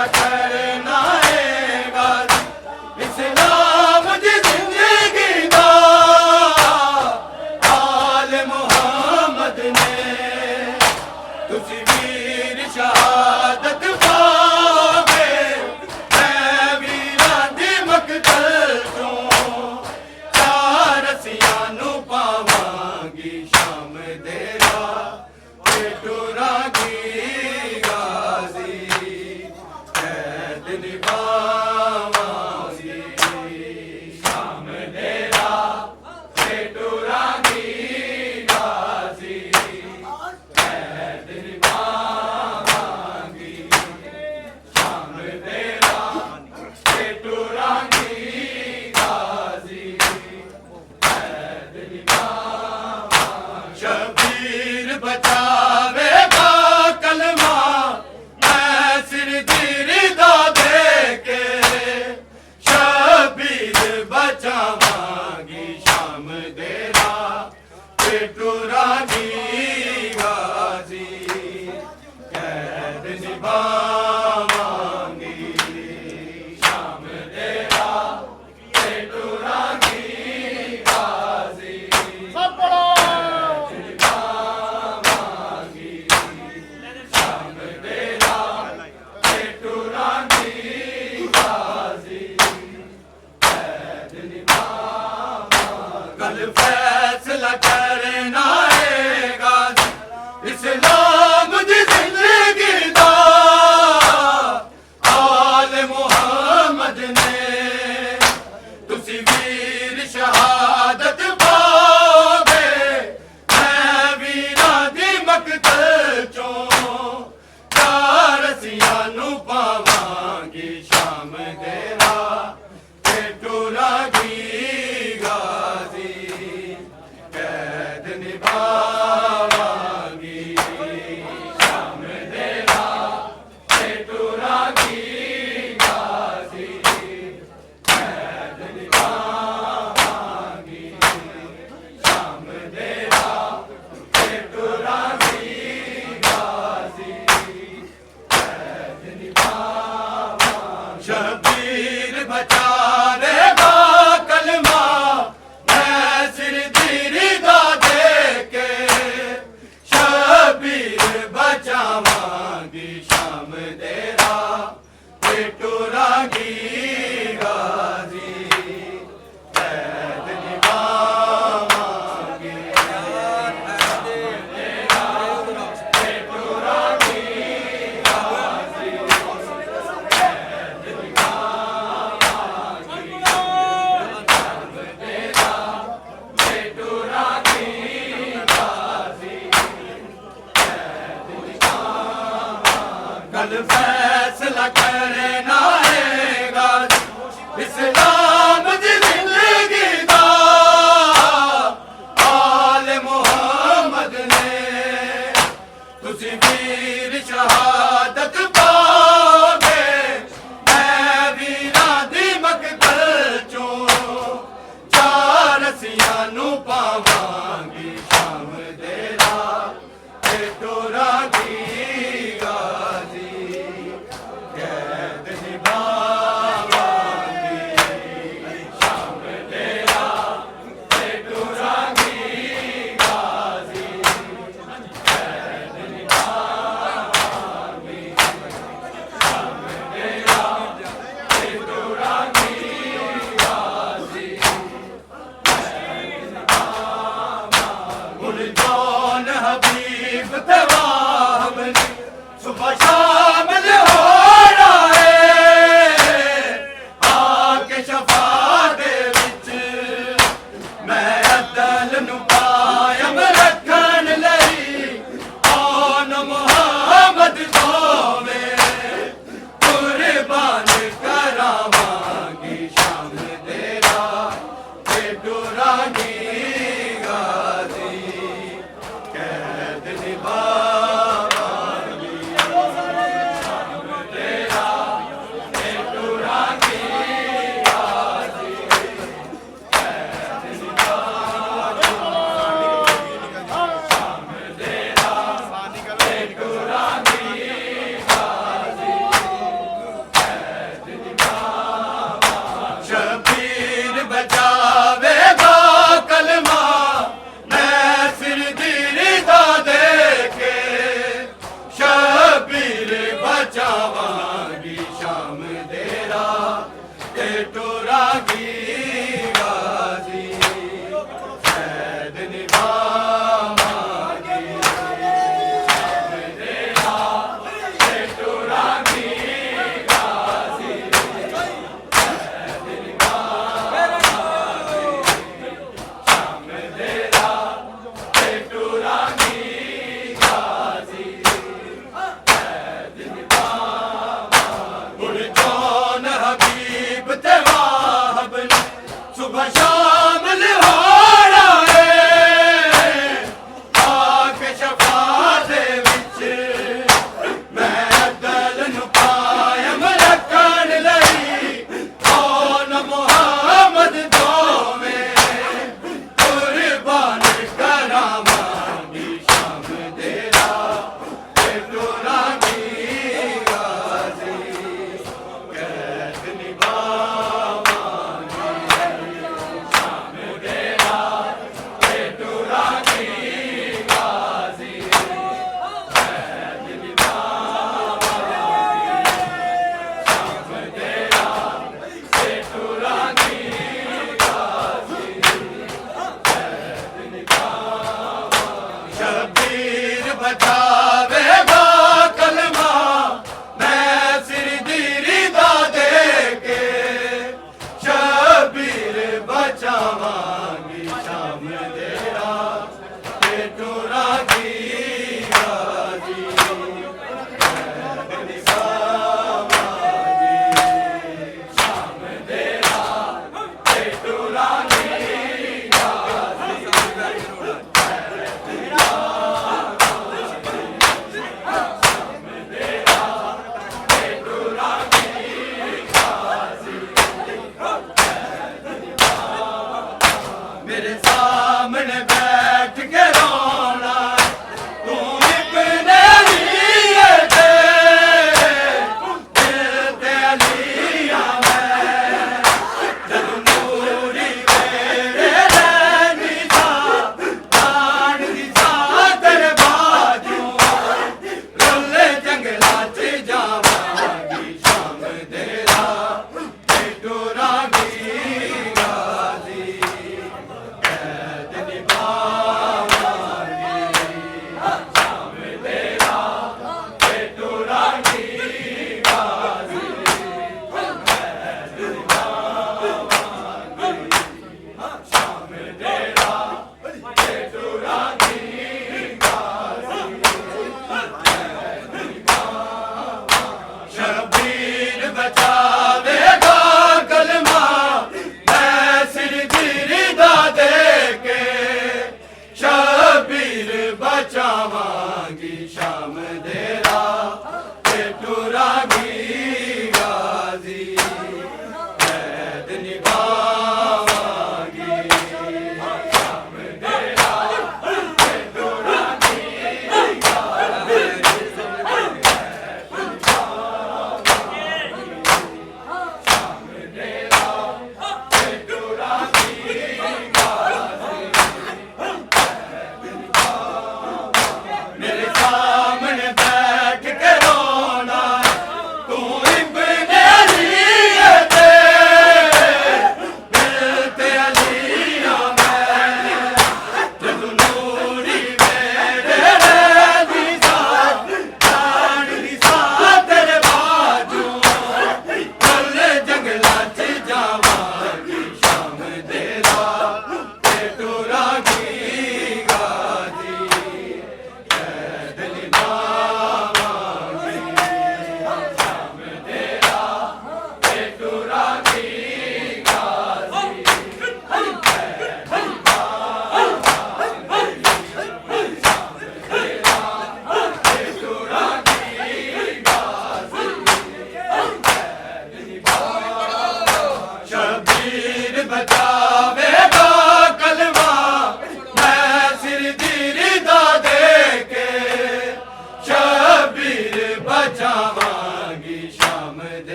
फैसला करना है गाजी इस्लाम दी जिंदगी दा आल मुहम्मद ने तुसी वीर शहादत पावे मैं वीरां दी मकतल चों चार रसियां नू पावांगी शाम दे राह ते टुरांगी गाजी कैद निभावांगी शाम दे राह ते टुरांगी गाजी कैद निभावांगी शाम दे राह ते टुरांगी गाजी कैद निभावांगी शबीर बचावेगा कलमा मैं सिर गिरदा दे के शबीर बचावांगी शाम दे राह ते टुरांगी गाजी कैद निभावांगी शाम दे राह ते टुरांगी गाजी सब पढ़ो निभावांगी शाम दे राह ते टुरांगी गाजी कैद निभावांगी कल फैसला करना है गाजी इस्लाम दी जिंदगी दा आल मुहम्मद ने तुसी वीर शहादत पावे मैं वीरां दी मकतल चों चार रसियां नू पावांगी शाम दे राह ते टुरांगी गाजी कैद निभावांगी शाम दे राह ते टुरांगी गाजी कैद निभावांगी शाम दे राह ते टुरांगी गाजी कैद निभावांगी शबीर बचावेगा कलमा मैं सिर गिरदा दे के शबीर बचावांगी शाम दे राह ते टुरांगी गाजी कैद निभावांगी ते टुरांगी गाजी कैद निभावांगी शाम दे राह ते टुरांगी गाजी कैद निभावांगी कल फैसला करना है गाजी इस्लाम दी जिंदगी दा आल मुहम्मद ने तुसी वीर शहादत पावे मैं वीरां दी मकतल चों चार रसियां नू पावांगी शाम दे राह ते टुरांगी गाजी कैद निभावांगी शाम दे राह ते टुरांगी गाजी कैद निभावांगी ਬਚਾ